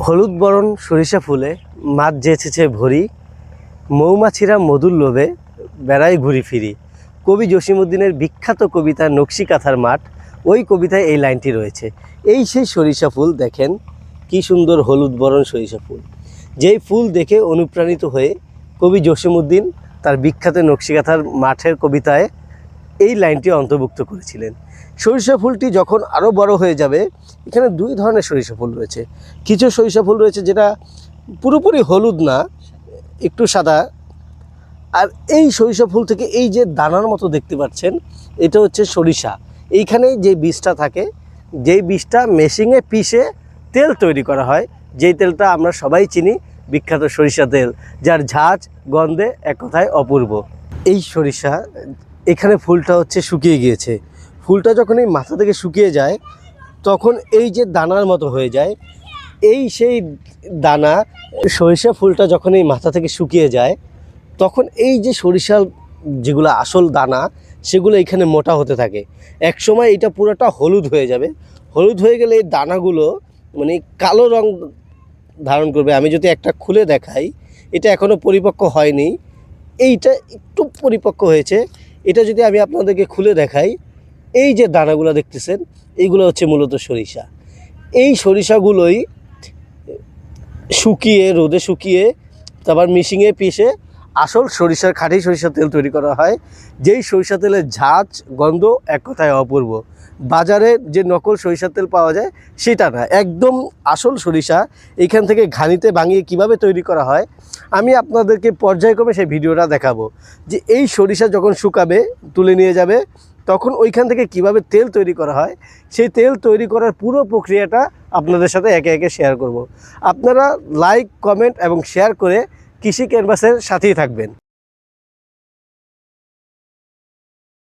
হলুদ বরণ সরিষা ফুলে মাছ যেচেছে ভরি, মৌমাছিরা মধুর লোভে বেড়ায় ঘুরি ফিরি। কবি জসিমউদ্দিনের বিখ্যাত কবিতা নকশি কাঁথার মাঠ, ওই কবিতায় এই লাইনটি রয়েছে। এই সেই সরিষা ফুল, দেখেন কি সুন্দর হলুদ বরণ সরিষা ফুল। যেই ফুল দেখে অনুপ্রাণিত হয়ে কবি জসিমউদ্দিন তার বিখ্যাত নকশি কাঁথার মাঠের কবিতায় এই লাইনটি অন্তর্ভুক্ত করেছিলেন। সরিষা ফুলটি যখন আরও বড় হয়ে যাবে, এখানে দুই ধরনের সরিষা ফুল রয়েছে। কিছু সরিষা ফুল রয়েছে যেটা পুরোপুরি হলুদ না, একটু সাদা। আর এই সরিষা ফুল থেকে এই যে দানার মতো দেখতে পাচ্ছেন, এটা হচ্ছে সরিষা। এইখানে যে বীজটা থাকে, যেই বীজটা মেশিনে পিষে তেল তৈরি করা হয়, যেই তেলটা আমরা সবাই চিনি, বিখ্যাত সরিষা তেল, যার ঝাঁজ গন্ধে এক কথায় অপূর্ব। এই সরিষা, এখানে ফুলটা হচ্ছে শুকিয়ে গিয়েছে। ফুলটা যখন এই মাথা থেকে শুকিয়ে যায়, তখন এই যে দানার মতো হয়ে যায়, এই সেই দানা। সরিষা ফুলটা যখন এই মাথা থেকে শুকিয়ে যায়, তখন এই যে সরিষার যেগুলো আসল দানা, সেগুলো এখানে মোটা হতে থাকে। এক সময় এটা পুরোটা হলুদ হয়ে যাবে। হলুদ হয়ে গেলে এই দানাগুলো মানে কালো রং ধারণ করবে। আমি যদি একটা খুলে দেখাই, এটা এখনও পরিপক্ক হয়নি, এইটা একটু পরিপক্ক হয়েছে। এটা যদি আমি আপনাদেরকে খুলে দেখাই, এই যে দানাগুলো দেখতেছেন, এইগুলো হচ্ছে মূলত সরিষা। এই সরিষাগুলোই শুকিয়ে, রোদে শুকিয়ে, তারপর মেশিনে পিষে আসল সরিষার, খাঁটি সরিষার তেল তৈরি করা হয়। যেই সরিষা তেলের ঝাঁজ গন্ধ এক কথায় অপূর্ব। বাজারে যে নকল সরিষার তেল পাওয়া যায় সেটা না, একদম আসল সরিষা। এইখান থেকে ঘানিতে ভাঙিয়ে কিভাবে তৈরি করা হয়, আমি আপনাদেরকে পর্যায়ক্রমে সেই ভিডিওটা দেখাবো। যে এই সরিষা যখন শুকাবে, তুলে নিয়ে যাবে, তখন ওইখান থেকে কিভাবে তেল তৈরি করা হয়, সেই তেল তৈরি করার পুরো প্রক্রিয়াটা আপনাদের সাথে একে একে শেয়ার করব। আপনারা লাইক, কমেন্ট এবং শেয়ার করে কৃষি ক্যানভাসের সাথেই থাকবেন।